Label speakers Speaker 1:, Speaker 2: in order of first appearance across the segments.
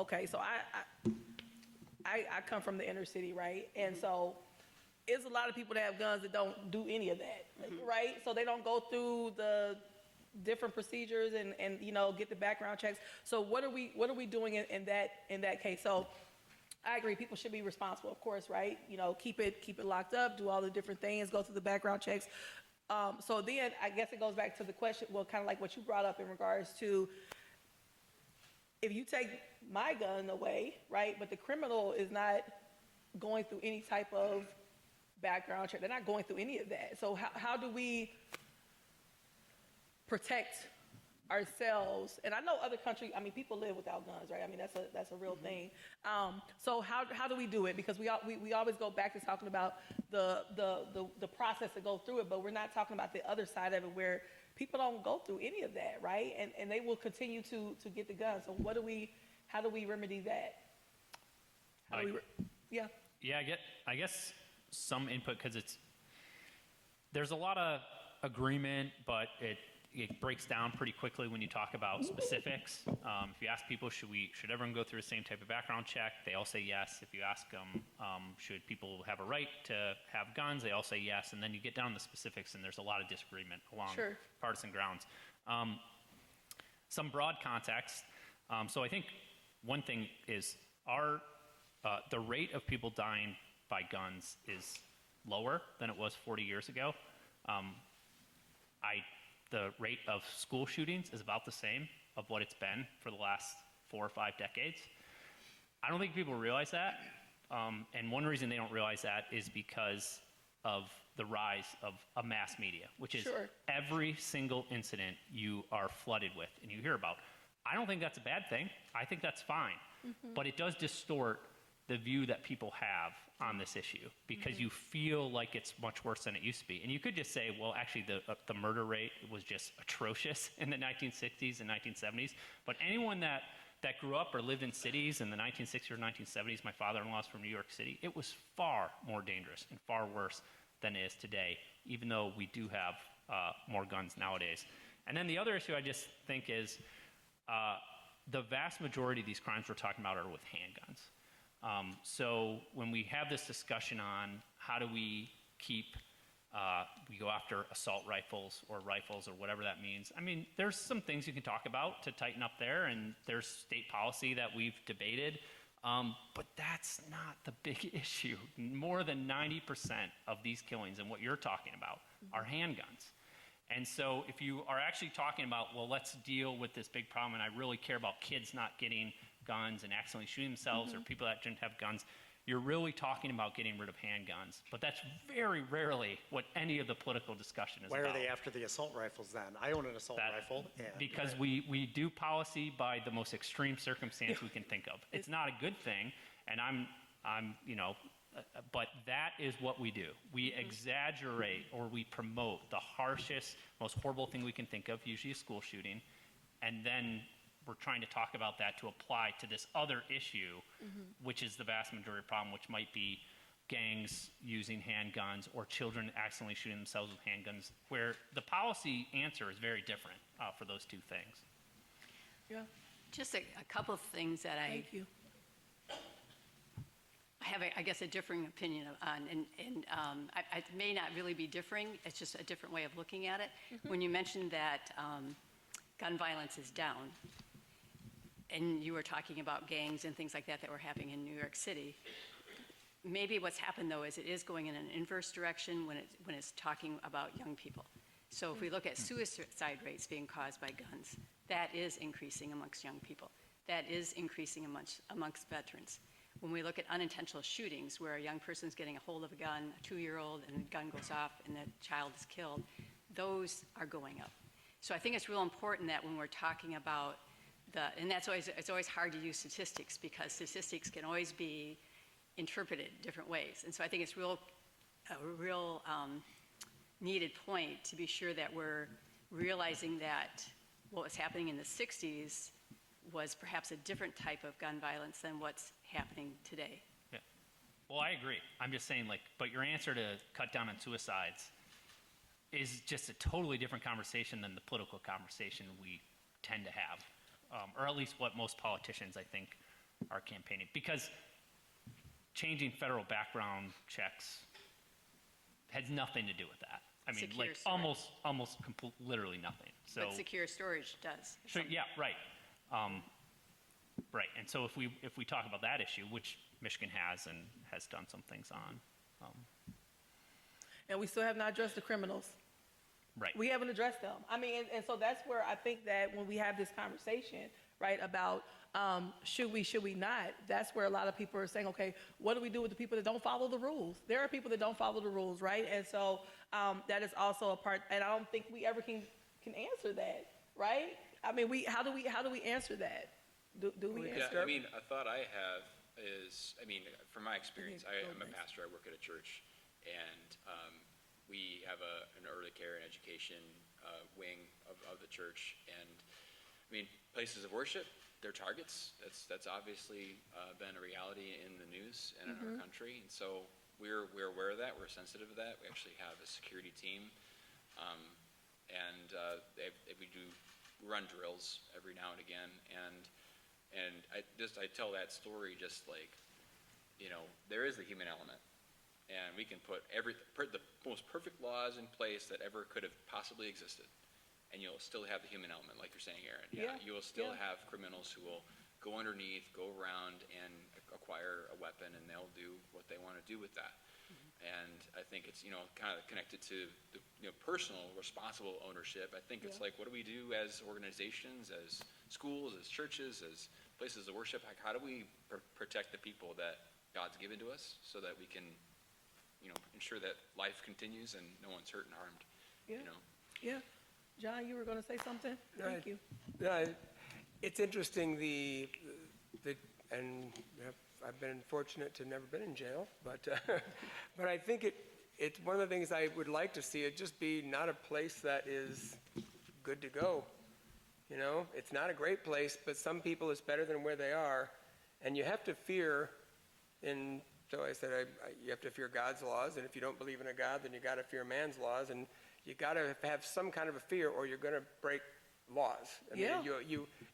Speaker 1: okay, so I come from the inner city, right? And so it's a lot of people that have guns that don't do any of that, right? So they don't go through the different procedures and you know, get the background checks. So what are we doing in that case? So I agree, people should be responsible, of course, right? You know, keep it locked up, do all the different things, go through the background checks. So then I guess it goes back to the question, well, kind of like what you brought up in regards to, if you take my gun away, right, but the criminal is not going through any type of background check, they're not going through any of that. So how do we protect ourselves? And I know other countries, I mean, people live without guns, right? I mean, that's a real thing. So how do we do it? Because we always go back to talking about the process to go through it, but we're not talking about the other side of it where people don't go through any of that, right? And they will continue to get the guns. So how do we remedy that? Yeah,
Speaker 2: I guess some input, because there's a lot of agreement, but it breaks down pretty quickly when you talk about specifics. If you ask people, should everyone go through the same type of background check? They all say yes. If you ask them, should people have a right to have guns? They all say yes. And then you get down to the specifics, and there's a lot of disagreement along partisan grounds. Some broad context. So I think one thing is the rate of people dying by guns is lower than it was 40 years ago. The rate of school shootings is about the same of what it's been for the last 4 or 5 decades. I don't think people realize that. And one reason they don't realize that is because of the rise of a mass media, which is every single incident you are flooded with and you hear about. I don't think that's a bad thing. I think that's fine. But it does distort the view that people have on this issue, because you feel like it's much worse than it used to be. And you could just say, well, actually the murder rate was just atrocious in the 1960s and 1970s. But anyone that grew up or lived in cities in the 1960s or 1970s, my father-in-law's from New York City, it was far more dangerous and far worse than it is today, even though we do have more guns nowadays. And then the other issue I just think is the vast majority of these crimes we're talking about are with handguns. So when we have this discussion on how do we we go after assault rifles or whatever that means. I mean, there's some things you can talk about to tighten up there, and there's state policy that we've debated, but that's not the big issue. More than 90% of these killings and what you're talking about are handguns. And so if you are actually talking about, well, let's deal with this big problem, and I really care about kids not getting guns and accidentally shooting themselves or people that didn't have guns, you're really talking about getting rid of handguns. But that's very rarely what any of the political discussion is about.
Speaker 3: Why are they after the assault rifles then? I own an assault rifle.
Speaker 2: Because we do policy by the most extreme circumstance we can think of. It's not a good thing, and I'm but that is what we do. We exaggerate or we promote the harshest, most horrible thing we can think of, usually a school shooting, and then we're trying to talk about that to apply to this other issue, which is the vast majority problem, which might be gangs using handguns or children accidentally shooting themselves with handguns, where the policy answer is very different for those two things.
Speaker 1: Yeah.
Speaker 4: Just a couple of things that
Speaker 1: Thank you.
Speaker 4: I have, I guess, a differing opinion on, and it may not really be differing, it's just a different way of looking at it. When you mentioned that gun violence is down, and you were talking about gangs and things like that were happening in New York City, maybe what's happened, though, is it is going in an inverse direction when it's talking about young people. So if we look at suicide rates being caused by guns, that is increasing amongst young people. That is increasing amongst veterans. When we look at unintentional shootings where a young person's getting a hold of a gun, a 2-year-old, and the gun goes off and the child is killed, those are going up. So I think it's real important that when we're talking about and it's always hard to use statistics because statistics can always be interpreted different ways. And so I think it's a real needed point to be sure that we're realizing that what was happening in the 60s was perhaps a different type of gun violence than what's happening today.
Speaker 2: Yeah. Well, I agree. I'm just saying, but your answer to cut down on suicides is just a totally different conversation than the political conversation we tend to have, or at least what most politicians, I think, campaigning, because changing federal background checks has nothing to do with that. I mean,
Speaker 4: Secure
Speaker 2: like
Speaker 4: storage.
Speaker 2: almost literally nothing. So
Speaker 4: But secure storage does.
Speaker 2: sure, yeah, right. Right, and so if we talk about that issue, which Michigan has and has done some things on,
Speaker 1: And we still have not addressed the criminals.
Speaker 2: right.
Speaker 1: We haven't addressed them. I mean, and so that's where I think that when we have this conversation, right, about should we not, that's where a lot of people are saying, okay, what do we do with the people that don't follow the rules? There are people that don't follow the rules, right? And so that is also a part, and I don't think we ever can answer that, right? I mean, how do we answer that? Do we
Speaker 5: Yeah,
Speaker 1: answer?
Speaker 5: I mean, a thought I have is, I mean, from my experience, I'm a pastor, I work at a church, and we have an early care and education wing of the church, and I mean, places of worship, they're targets. That's obviously been a reality in the news and in our country, and so we're aware of that, we're sensitive to that. We actually have a security team, and we do run drills every now and again, and I tell that story just like, you know, there is the human element, and we can put the most perfect laws in place that ever could have possibly existed, and you'll still have the human element, like you're saying, Aaron.
Speaker 1: Yeah,
Speaker 5: You will still
Speaker 1: yeah.
Speaker 5: have criminals who will go underneath, go around, and acquire a weapon, and they'll do what they want to do with that. And I think it's, you know, kind of connected to the, you know, personal, responsible ownership. I think it's
Speaker 1: Yeah.
Speaker 5: like, what do we do as organizations, as schools, as churches, as places of worship? Like, how do we protect the people that God's given to us so that we can, you know, ensure that life continues and no one's hurt and harmed,
Speaker 1: Yeah.
Speaker 5: you know?
Speaker 1: Yeah. John, you were going to say something? Thank you.
Speaker 6: It's interesting, and I've been fortunate to never been in jail, but but I think it's one of the things I would like to see it just be not a place that is good to go. You know, it's not a great place, but some people it's better than where they are, and you have to fear. So I said you have to fear God's laws, and if you don't believe in a God, then you got to fear man's laws, and you got to have some kind of a fear, or you're going to break laws. I mean,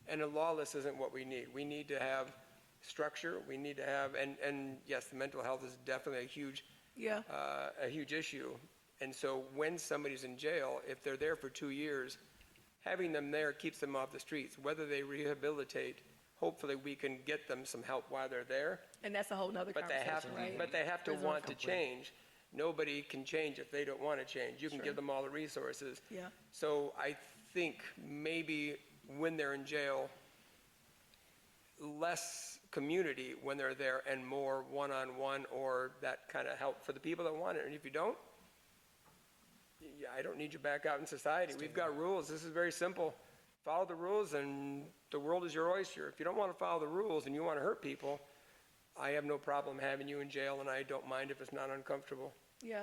Speaker 6: and a lawless isn't what we need. We need to have structure. We need to have, and yes, the mental health is definitely a huge issue. And so when somebody's in jail, if they're there for 2 years, having them there keeps them off the streets. Whether they rehabilitate, hopefully we can get them some help while they're there.
Speaker 1: And that's a whole nother conversation, right?
Speaker 6: But they have to
Speaker 1: Prison
Speaker 6: want to
Speaker 1: reform.
Speaker 6: change. Nobody can change if they don't want to change. You can give them all the resources.
Speaker 1: Yeah.
Speaker 6: So I think maybe when they're in jail, less community when they're there and more one-on-one or that kind of help for the people that want it. And if you don't, I don't need you back out in society. We've got rules. This is very simple. Follow the rules and the world is your oyster. If you don't want to follow the rules and you want to hurt people, I have no problem having you in jail, and I don't mind if it's not uncomfortable.
Speaker 1: Yeah.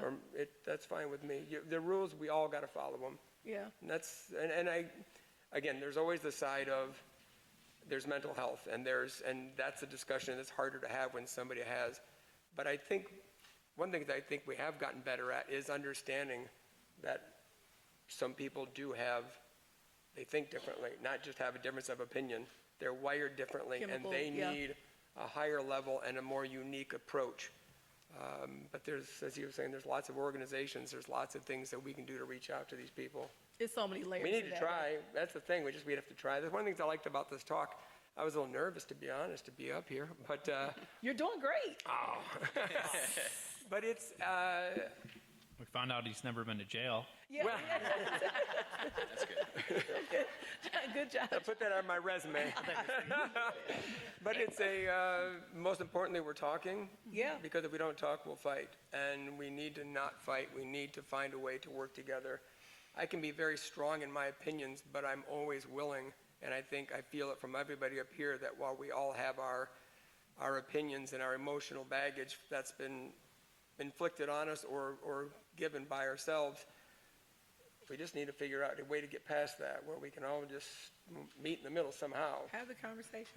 Speaker 6: That's fine with me. The rules, we all got to follow them.
Speaker 1: Yeah.
Speaker 6: And again, there's always the side of there's mental health, and that's a discussion that's harder to have when somebody has. But I think one thing that I think we have gotten better at is understanding that some people they think differently, not just have a difference of opinion. They're wired differently,
Speaker 1: Chemical,
Speaker 6: and they
Speaker 1: yeah.
Speaker 6: need a higher level and a more unique approach. But there's, as you were saying, there's lots of organizations, there's lots of things that we can do to reach out to these people.
Speaker 1: It's so many layers.
Speaker 6: We need to
Speaker 1: that.
Speaker 6: try. That's the thing. We have to try. That's one of the things I liked about this talk. I was a little nervous, to be honest, to be up here, but
Speaker 1: You're doing great.
Speaker 6: but it's
Speaker 2: We found out he's never been to jail.
Speaker 1: Yeah.
Speaker 6: well,
Speaker 5: That's good.
Speaker 1: Good job.
Speaker 6: I put that on my resume. But it's most importantly, we're talking.
Speaker 1: Yeah.
Speaker 6: Because if we don't talk, we'll fight. And we need to not fight. We need to find a way to work together. I can be very strong in my opinions, but I'm always willing, and I think I feel it from everybody up here, that while we all have our opinions and our emotional baggage that's been inflicted on us or given by ourselves, we just need to figure out a way to get past that, where we can all just meet in the middle somehow.
Speaker 1: Have the conversation.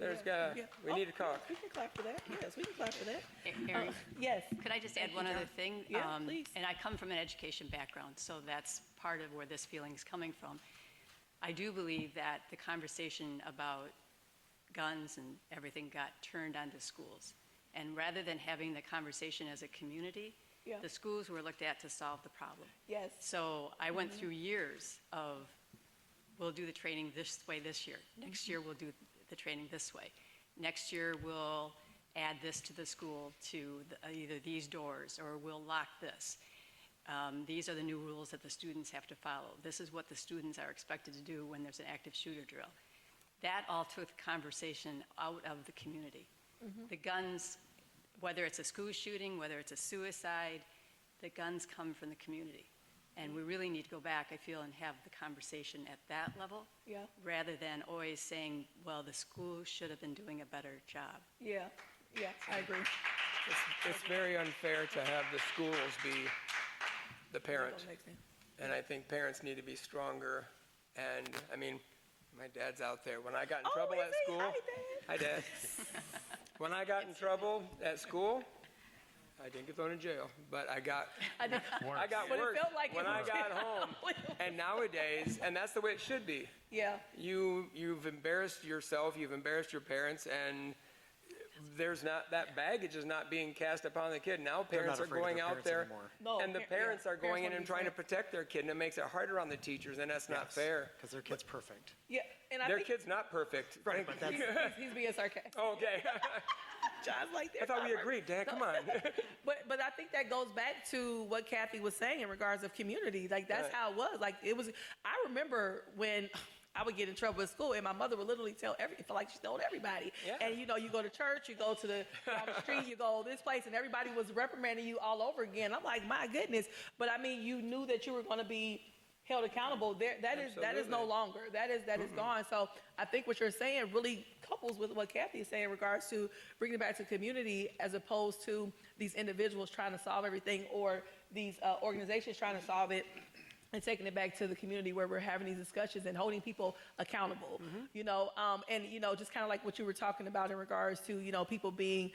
Speaker 6: We need to talk.
Speaker 1: We can clap for that. Yes, we can clap for that.
Speaker 4: Aaron,
Speaker 1: Yes.
Speaker 4: could I just add
Speaker 1: Thank
Speaker 4: one
Speaker 1: you,
Speaker 4: other
Speaker 1: John.
Speaker 4: thing?
Speaker 1: Yeah, please.
Speaker 4: And I come from an education background, so that's part of where this feeling is coming from. I do believe that the conversation about guns and everything got turned onto schools. And rather than having the conversation as a community,
Speaker 1: Yeah.
Speaker 4: the schools were looked at to solve the problem.
Speaker 1: Yes.
Speaker 4: So I went through years of, we'll do the training this way this year. Next year, we'll do the training this way. Next year, we'll add this to the school to either these doors, or we'll lock this. These are the new rules that the students have to follow. This is what the students are expected to do when there's an active shooter drill. That all took conversation out of the community. The guns, whether it's a school shooting, whether it's a suicide, the guns come from the community. And we really need to go back, I feel, and have the conversation at that level,
Speaker 1: Yeah.
Speaker 4: rather than always saying, well, the school should have been doing a better job.
Speaker 1: Yeah. Yeah. I agree.
Speaker 6: It's very unfair to have the schools be the parent.
Speaker 1: That makes sense.
Speaker 6: And I think parents need to be stronger. And, I mean, my dad's out there. When I got in
Speaker 1: Oh,
Speaker 6: trouble
Speaker 1: is
Speaker 6: at
Speaker 1: he?
Speaker 6: school.
Speaker 1: Hi, Dad.
Speaker 6: Hi, Dad. When I got in trouble at school, I didn't get thrown in jail, but I got
Speaker 1: But it
Speaker 6: work
Speaker 1: felt like
Speaker 6: when
Speaker 1: it
Speaker 6: I
Speaker 1: was
Speaker 6: got
Speaker 1: jail.
Speaker 6: home. And nowadays, and that's the way it should be.
Speaker 1: Yeah.
Speaker 6: You've embarrassed yourself, you've embarrassed your parents, and there's not, that baggage is not being cast upon the kid. Now
Speaker 3: They're
Speaker 6: parents
Speaker 3: not
Speaker 6: are
Speaker 3: afraid of
Speaker 6: going
Speaker 3: their
Speaker 6: out
Speaker 3: parents
Speaker 6: there,
Speaker 3: anymore.
Speaker 1: No,
Speaker 6: and the parents are going in and trying to protect their kid, and it makes it harder on the teachers, and that's not fair.
Speaker 3: Because their kid's perfect.
Speaker 1: Yeah. And I
Speaker 6: Their
Speaker 1: think
Speaker 6: kid's not perfect.
Speaker 3: Right, but that's,
Speaker 1: he's being sarcastic.
Speaker 6: Oh, okay.
Speaker 1: John's like that.
Speaker 6: I thought we agreed, Dan, come on.
Speaker 1: But I think that goes back to what Kathy was saying in regards of community. Like, that's
Speaker 6: Right.
Speaker 1: how it was. Like, it was, I remember when I would get in trouble at school, and my mother would literally tell like she told everybody.
Speaker 6: Yeah.
Speaker 1: And you know, you go to church, you go to down the street, you go this place, and everybody was reprimanding you all over again. I'm like, my goodness. But I mean, you knew that you were going to be held accountable. That is no
Speaker 6: Absolutely.
Speaker 1: longer. That is gone. So I think what you're saying really couples with what Kathy is saying in regards to bringing it back to community, as opposed to these individuals trying to solve everything, or these organizations trying to solve it, and taking it back to the community where we're having these discussions and holding people accountable. You know, and you know, just kind of like what you were talking about in regards to, you know, people being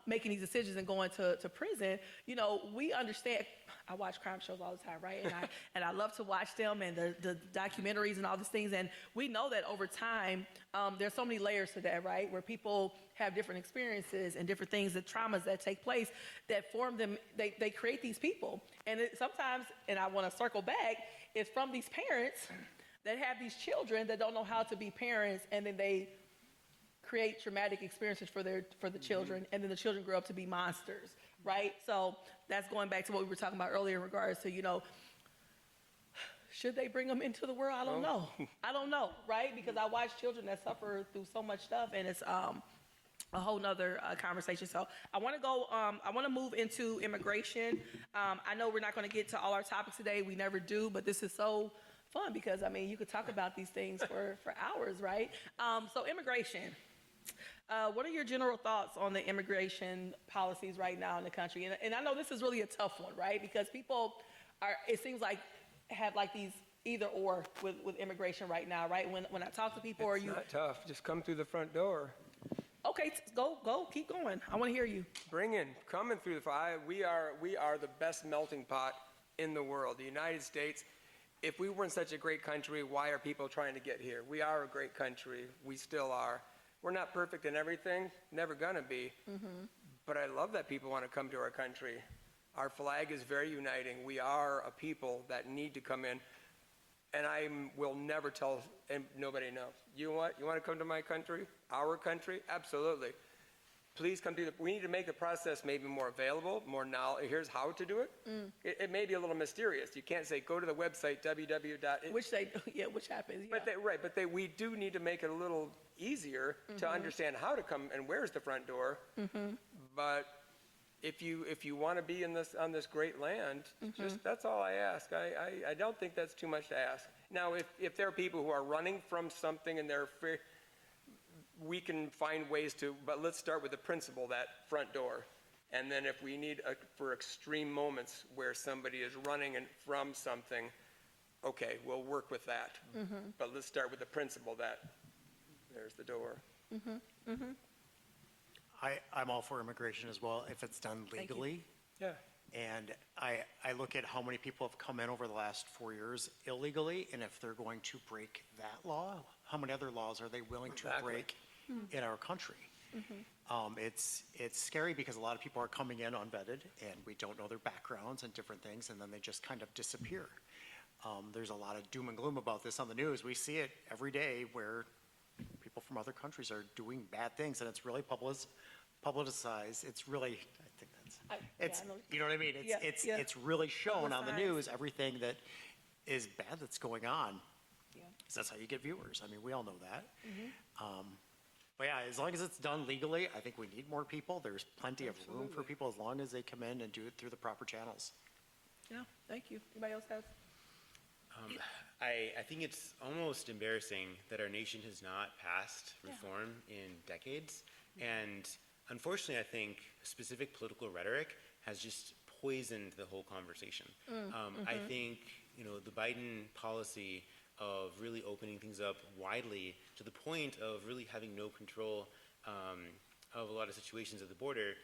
Speaker 1: making these decisions and going to prison. You know, we understand. I watch crime shows all the time, right? And I love to watch them, and the documentaries and all these things. And we know that over time, there's so many layers to that, right? Where people have different experiences and different things, the traumas that take place that form them. They create these people, and sometimes, and I want to circle back, it's from these parents that have these children that don't know how to be parents, and then they create traumatic experiences for the children, and then the children grow up to be monsters, right? So that's going back to what we were talking about earlier in regards to, you know, should they bring them into the world? I don't know. I don't know, right? Because I watch children that suffer through so much stuff, and it's a whole nother conversation. So I want to move into immigration. I know we're not going to get to all our topics today. We never do, but this is so fun because, I mean, you could talk about these things for hours, right? So immigration. What are your general thoughts on the immigration policies right now in the country? And I know this is really a tough one, right? Because people it seems like, have like these either or with immigration right now, right? When I talk to people,
Speaker 6: It's not tough. Just come through the front door.
Speaker 1: Okay, go, keep going. I want to hear you.
Speaker 6: Coming through the front. We are the best melting pot in the world. The United States. If we weren't such a great country, why are people trying to get here? We are a great country. We still are. We're not perfect in everything, never gonna be. But I love that people want to come to our country. Our flag is very uniting. We are a people that need to come in. And I will never tell nobody no. You want to come to my country, our country? Absolutely. Please come to we need to make the process maybe more available, more knowledge. Here's how to do it. It may be a little mysterious. You can't say, go to the website, www.
Speaker 1: Which happens. Yeah.
Speaker 6: But we do need to make it a little easier to understand how to come and where's the front door. But if you want to be on this great land, just that's all I ask. I don't think that's too much to ask. Now, if there are people who are running from something and they're we can find ways to, but let's start with the principle, that front door. And then if we need for extreme moments where somebody is running from something, okay, we'll work with that. But let's start with the principle that there's the door.
Speaker 3: I'm all for immigration as well, if it's done
Speaker 1: Thank you.
Speaker 3: legally.
Speaker 6: Yeah.
Speaker 3: And I look at how many people have come in over the last 4 years illegally, and if they're going to break that law, how many other laws are they willing to
Speaker 6: Exactly.
Speaker 3: break in our country. It's scary because a lot of people are coming in unvetted and we don't know their backgrounds and different things, and then they just kind of disappear. There's a lot of doom and gloom about this on the news. We see it every day where people from other countries are doing bad things, and it's really publicized. It's really, I think that's, you know what I mean? It's really shown on the news, everything that is bad that's going on.
Speaker 1: Yeah.
Speaker 3: 'Cause that's how you get viewers. I mean, we all know that. But yeah, as long as it's done legally, I think we need more people. There's plenty of room for people as long as they come in and do it through the proper channels.
Speaker 1: Yeah, thank you. Anybody else have?
Speaker 7: I think it's almost embarrassing that our nation has not passed reform in decades. And unfortunately, I think specific political rhetoric has just poisoned the whole conversation. I think, the Biden policy of really opening things up widely to the point of really having no control of a lot of situations at the border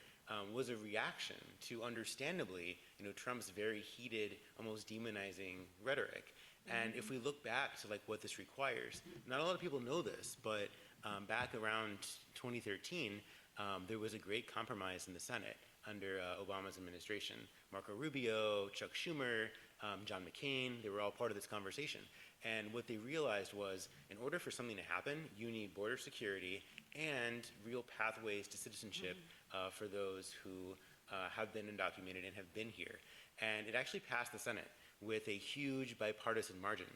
Speaker 7: was a reaction to, understandably, Trump's very heated, almost demonizing rhetoric. And if we look back to what this requires, not a lot of people know this, but back around 2013, there was a great compromise in the Senate under Obama's administration. Marco Rubio, Chuck Schumer, John McCain, they were all part of this conversation. And what they realized was, in order for something to happen, you need border security and real pathways to citizenship for those who have been undocumented and have been here. And it actually passed the Senate with a huge bipartisan margin.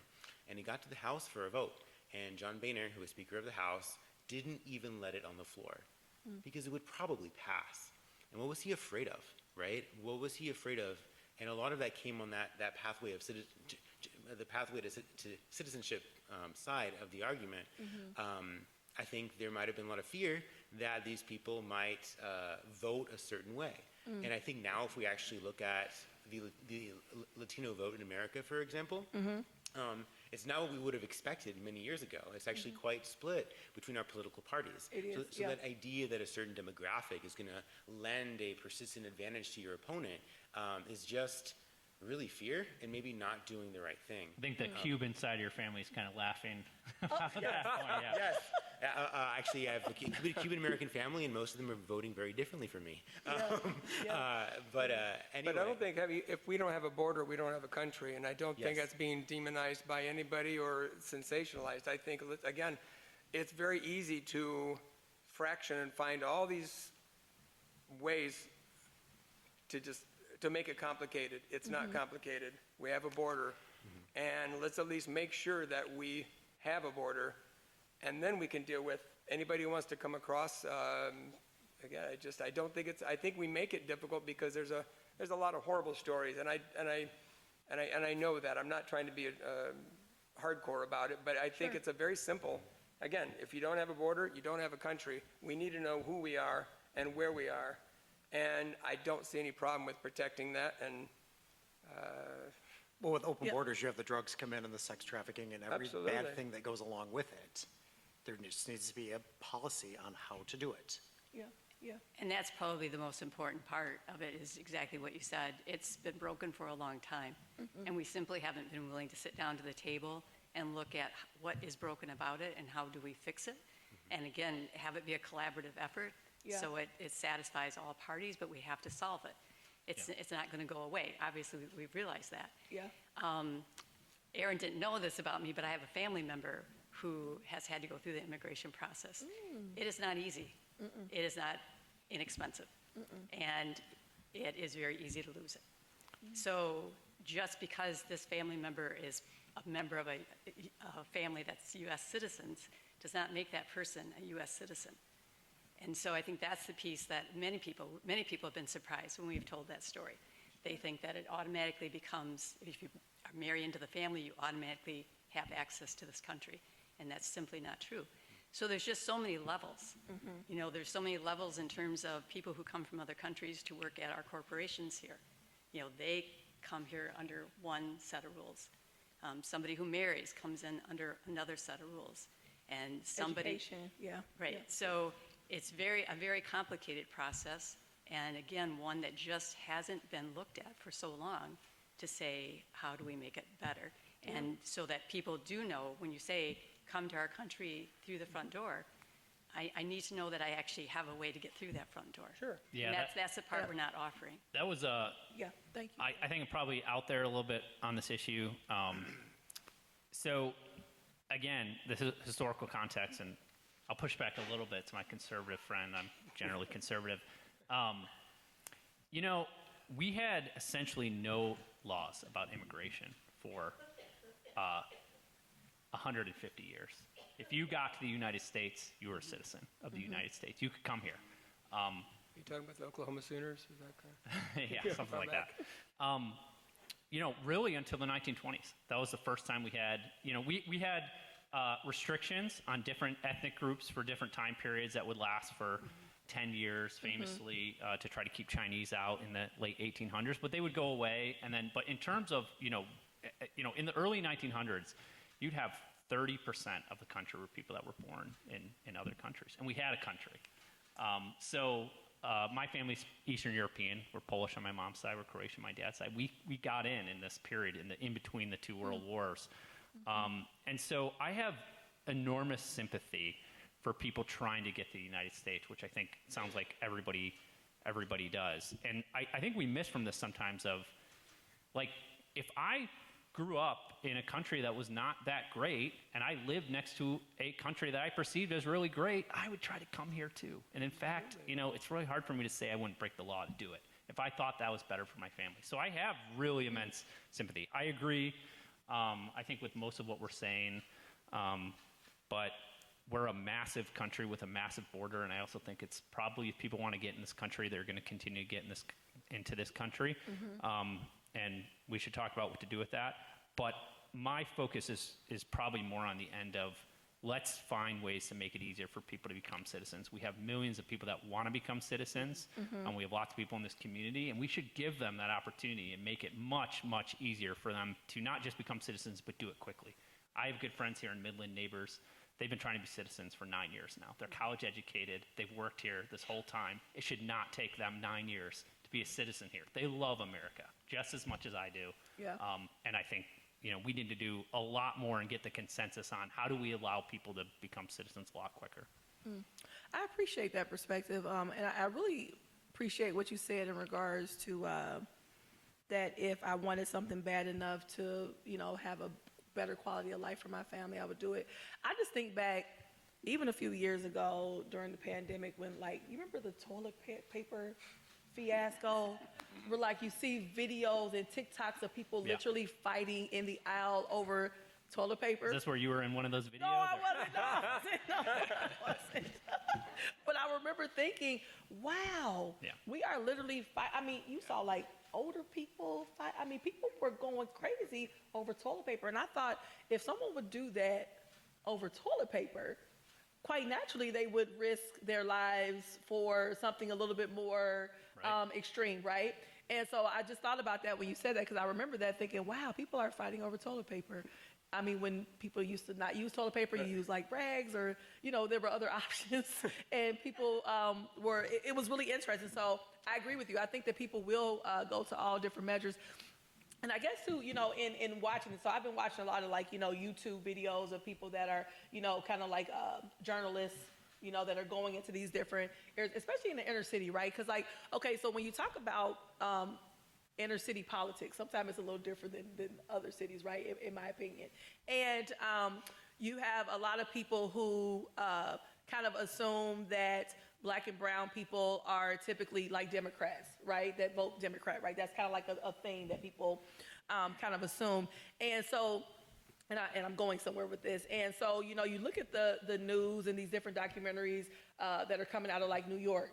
Speaker 7: And it got to the House for a vote. And John Boehner, who was Speaker of the House, didn't even let it on the floor because it would probably pass. And what was he afraid of, right? What was he afraid of? And a lot of that came on that pathway of the pathway to citizenship side of the argument. I think there might have been a lot of fear that these people might vote a certain way. And I think now if we actually look at the Latino vote in America, for example, it's not what we would have expected many years ago. It's actually quite split between our political parties.
Speaker 1: It is,
Speaker 7: So that idea that a certain demographic is going to lend a persistent advantage to your opponent is just really fear and maybe not doing the right thing.
Speaker 2: I think the Cuban side of your family is kind of laughing about that point, yeah.
Speaker 7: Yes. Actually, I have a Cuban-American family, and most of them are voting very differently from me. But anyway.
Speaker 6: But I don't think if we don't have a border, we don't have a country, and I don't think
Speaker 7: Yes.
Speaker 6: that's being demonized by anybody or sensationalized. I think, again, it's very easy to fraction and find all these ways to make it complicated. It's not complicated. We have a border, and let's at least make sure that we have a border, and then we can deal with anybody who wants to come across. Again, I don't think I think we make it difficult because there's a lot of horrible stories, and I know that. I'm not trying to be hardcore about it, but I think it's a very simple. Again, if you don't have a border, you don't have a country. We need to know who we are and where we are. And I don't see any problem with protecting that. And
Speaker 3: Well, with open borders, you have the drugs come in and the sex trafficking and every
Speaker 6: Absolutely.
Speaker 3: bad thing that goes along with it. There just needs to be a policy on how to do it.
Speaker 1: Yeah.
Speaker 4: And that's probably the most important part of it, is exactly what you said. It's been broken for a long time, and we simply haven't been willing to sit down to the table and look at what is broken about it and how do we fix it. And again, have it be a collaborative effort, so it satisfies all parties, but we have to solve it. It's not going to go away. Obviously, we realize that.
Speaker 1: Yeah.
Speaker 4: Aaron didn't know this about me, but I have a family member who has had to go through the immigration process. It is not easy. It is not inexpensive. And it is very easy to lose it. So just because this family member is a member of a family that's U.S. citizens does not make that person a U.S. citizen. And so I think that's the piece that many people have been surprised when we've told that story. They think that it automatically becomes, if you marry into the family, you automatically have access to this country. And that's simply not true. So there's just so many levels. You know, there's so many levels in terms of people who come from other countries to work at our corporations here. You know, they come here under one set of rules. Somebody who marries comes in under another set of rules. And somebody...
Speaker 1: Education, yeah.
Speaker 4: Right.
Speaker 1: Yeah.
Speaker 4: So it's a very complicated process, and again, one that just hasn't been looked at for so long to say, how do we make it better? And so that people do know, when you say, come to our country through the front door, I need to know that I actually have a way to get through that front door.
Speaker 6: Sure.
Speaker 2: Yeah,
Speaker 4: And
Speaker 2: that-
Speaker 4: that's the part
Speaker 1: Yeah.
Speaker 4: we're not offering.
Speaker 2: That was
Speaker 1: Yeah, thank you.
Speaker 2: I think I'm probably out there a little bit on this issue. So, again, this is historical context, and I'll push back a little bit to my conservative friend. I'm generally conservative. You know, we had essentially no laws about immigration for 150 years. If you got to the United States, you were a citizen of the United States. You could come here.
Speaker 6: Are you talking about the Oklahoma Sooners? Is that kind
Speaker 2: Yeah, something
Speaker 6: far
Speaker 2: like
Speaker 6: back.
Speaker 2: that. You know, really until the 1920s. That was the first time we had, you know, we had restrictions on different ethnic groups for different time periods that would last for 10 years, famously, to try to keep Chinese out in the late 1800s. But they would go away. And then, but in terms of, you know, in the early 1900s, you'd have 30% of the country were people that were born in other countries. And we had a country. My family's Eastern European. We're Polish on my mom's side. We're Croatian on my dad's side. We got in this period, in between the two world wars. And so I have enormous sympathy for people trying to get to the United States, which I think sounds like everybody does. And I think we miss from this sometimes of, like, if I grew up in a country that was not that great, and I lived next to a country that I perceived as really great, I would try to come here too. And in fact, you know, it's really hard for me to say I wouldn't break the law to do it if I thought that was better for my family. So I have really immense sympathy. I agree, I think, with most of what we're saying, but we're a massive country with a massive border, and I also think it's probably, if people want to get in this country, they're going to continue to get into this country. And we should talk about what to do with that. But my focus is probably more on the end of, let's find ways to make it easier for people to become citizens. We have millions of people that want to become citizens, and we have lots of people in this community, and we should give them that opportunity and make it much, much easier for them to not just become citizens, but do it quickly. I have good friends here in Midland, neighbors. They've been trying to be citizens for 9 years now. They're college educated. They've worked here this whole time. It should not take them 9 years to be a citizen here. They love America just as much as I do.
Speaker 1: Yeah.
Speaker 2: And I think, you know, we need to do a lot more and get the consensus on how do we allow people to become citizens a lot quicker.
Speaker 1: I appreciate that perspective, and I really appreciate what you said in regards to that if I wanted something bad enough to, you know, have a better quality of life for my family, I would do it. I just think back, even a few years ago during the pandemic, when, like, you remember the toilet paper fiasco, where, like, you see videos and TikToks of people
Speaker 2: Yeah.
Speaker 1: literally fighting in the aisle over toilet paper.
Speaker 2: Is this where you were in one of those videos?
Speaker 1: No, I
Speaker 2: or-
Speaker 1: wasn't. No, I wasn't. But I remember thinking, wow,
Speaker 2: Yeah.
Speaker 1: we are literally I mean, you saw, like, older people fight. I mean, people were going crazy over toilet paper. And I thought, if someone would do that over toilet paper, quite naturally they would risk their lives for something a little bit more
Speaker 2: Right.
Speaker 1: extreme, right? And so I just thought about that when you said that, because I remember that thinking, wow, people are fighting over toilet paper. I mean, when people used to not use toilet paper, you use, like, rags, or, you know, there were other options, and people it was really interesting. So I agree with you. I think that people will go to all different measures. And I guess, too, you know, in watching it, so I've been watching a lot of, like, you know, YouTube videos of people that are, you know, kind of like journalists, you know, that are going into these different areas, especially in the inner city, right? Because, like, okay, so when you talk about inner city politics, sometimes it's a little different than other cities, right, in my opinion. And you have a lot of people who kind of assume that Black and brown people are typically, like, Democrats, right, that vote Democrat, right? That's kind of like a thing that people kind of assume. And so, and I'm going somewhere with this. And so, you know, you look at the news and these different documentaries that are coming out of, like, New York,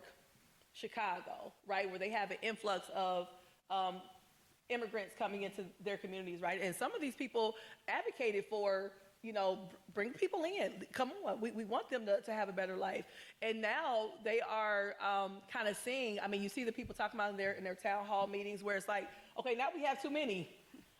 Speaker 1: Chicago, right, where they have an influx of immigrants coming into their communities, right? And some of these people advocated for, you know, bring people in. Come on, we want them to have a better life. And now they are kind of seeing, I mean, you see the people talking about in their town hall meetings where it's like, okay, now we have too many,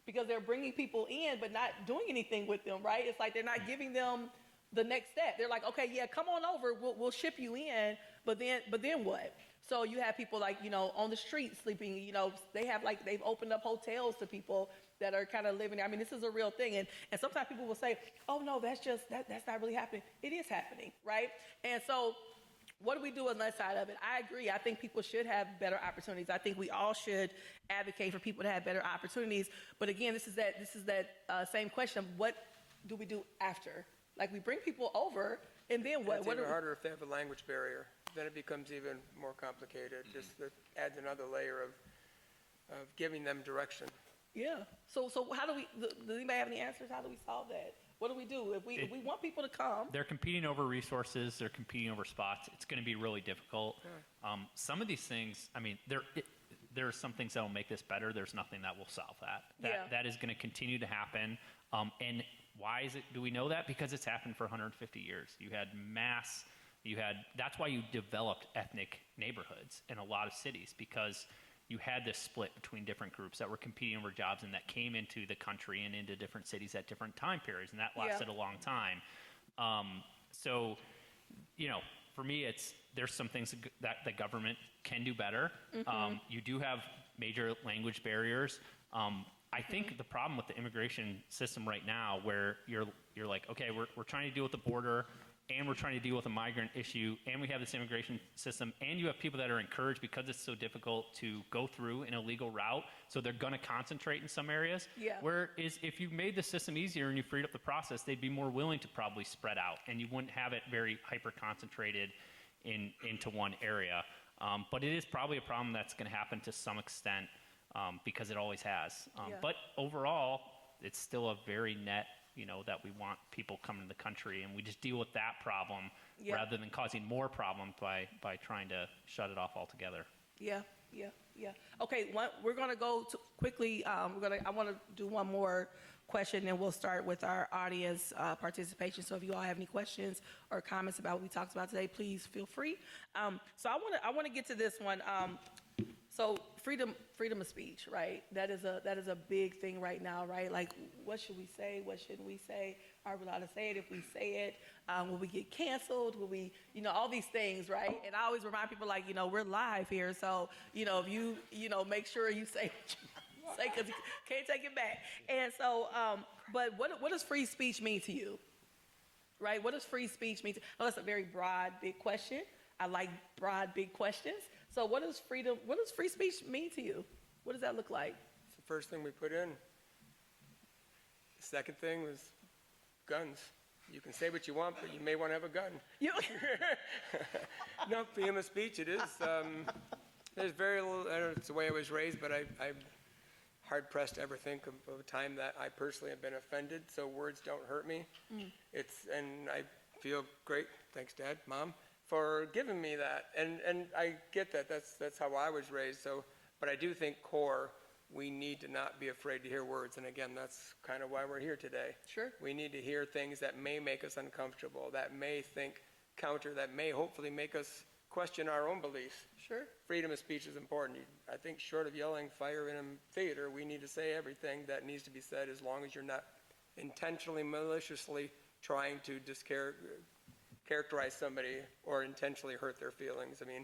Speaker 1: because they're bringing people in but not doing anything with them, right? It's like they're not giving them the next step. They're like, okay, yeah, come on over, we'll ship you in, But then what? So you have people like, on the street sleeping, they've opened up hotels to people that are kind of living there. I mean, this is a real thing. And sometimes people will say, oh, no, that's not really happening. It is happening, right? And so what do we do on that side of it? I agree. I think people should have better opportunities. I think we all should advocate for people to have better opportunities. But again, this is that same question of what do we do after? Like, we bring people over, and then what?
Speaker 6: It's even harder if they have a language barrier. Then it becomes even more complicated. Just that adds another layer of giving them direction.
Speaker 1: Yeah. So how do we? Does anybody have any answers? How do we solve that? What do we do if we want people to come?
Speaker 2: They're competing over resources. They're competing over spots. It's going to be really difficult.
Speaker 6: Yeah.
Speaker 2: Some of these things, I mean, there are some things that will make this better. There's nothing that will solve that. That is going to continue to happen. And why do we know that? Because it's happened for 150 years. That's why you developed ethnic neighborhoods in a lot of cities, because you had this split between different groups that were competing over jobs and that came into the country and into different cities at different time periods, and that lasted a long time. So, for me, there's some things that the government can do better. You do have major language barriers. I think the problem with the immigration system right now, where you're like, okay, we're trying to deal with the border, and we're trying to deal with a migrant issue, and we have this immigration system, and you have people that are encouraged, because it's so difficult, to go through an illegal route, so they're going to concentrate in some areas.
Speaker 1: Yeah.
Speaker 2: Whereas if you made the system easier and you freed up the process, they'd be more willing to probably spread out, and you wouldn't have it very hyper-concentrated into one area. But it is probably a problem that's going to happen to some extent, because it always has. But overall, it's still a very net, that we want people coming to the country, and we just deal with that problem rather than causing more problems by trying to shut it off altogether.
Speaker 1: Yeah. Okay, we're going to go quickly. I want to do one more question, and we'll start with our audience participation. So if you all have any questions or comments about what we talked about today, please feel free. So I want to get to this one. So freedom of speech, right? That is a big thing right now, right? Like, what should we say? What shouldn't we say? Are we allowed to say it? If we say it, will we get canceled? Will we, all these things, right? And I always remind people, like, we're live here, so if you, make sure you say what you say, because you can't take it back. And so, but what does free speech mean to you, right? What does free speech mean to you? Oh, that's a very broad, big question. I like broad, big questions. So what does free speech mean to you? What does that look like?
Speaker 6: It's the first thing we put in. The second thing was guns. You can say what you want, but you may want to have a gun. No, freedom of speech, it is. There's very little, I don't know if it's the way I was raised, but I'm hard-pressed to ever think of a time that I personally have been offended, so words don't hurt me. And I feel great, thanks Dad, Mom, for giving me that. And I get that, that's how I was raised. So, but I do think core, we need to not be afraid to hear words. And again, that's kind of why we're here today.
Speaker 1: Sure.
Speaker 6: We need to hear things that may make us uncomfortable, that may think counter, that may hopefully make us question our own beliefs.
Speaker 1: Sure.
Speaker 6: Freedom of speech is important. I think short of yelling fire in a theater, we need to say everything that needs to be said, as long as you're not intentionally, maliciously trying to characterize somebody or intentionally hurt their feelings. I mean,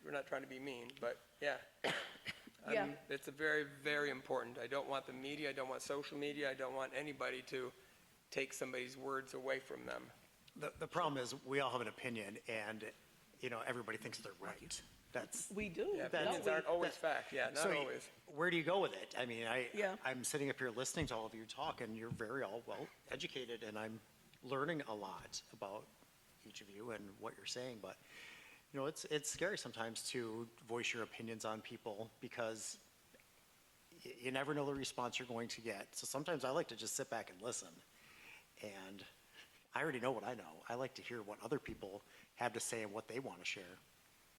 Speaker 6: we're not trying to be mean, but yeah. It's a very, very important. I don't want the media, I don't want social media, I don't want anybody to take somebody's words away from them.
Speaker 3: The problem is, we all have an opinion, and, everybody thinks they're right.
Speaker 1: We do.
Speaker 6: Yeah, opinions aren't always fact. Yeah, not always.
Speaker 3: Where do you go with it? I mean,
Speaker 1: Yeah.
Speaker 3: I'm sitting up here listening to all of you talk, and you're very all well educated, and I'm learning a lot about each of you and what you're saying. But it's scary sometimes to voice your opinions on people, because you never know the response you're going to get. So sometimes I like to just sit back and listen, and I already know what I know. I like to hear what other people have to say and what they want to share.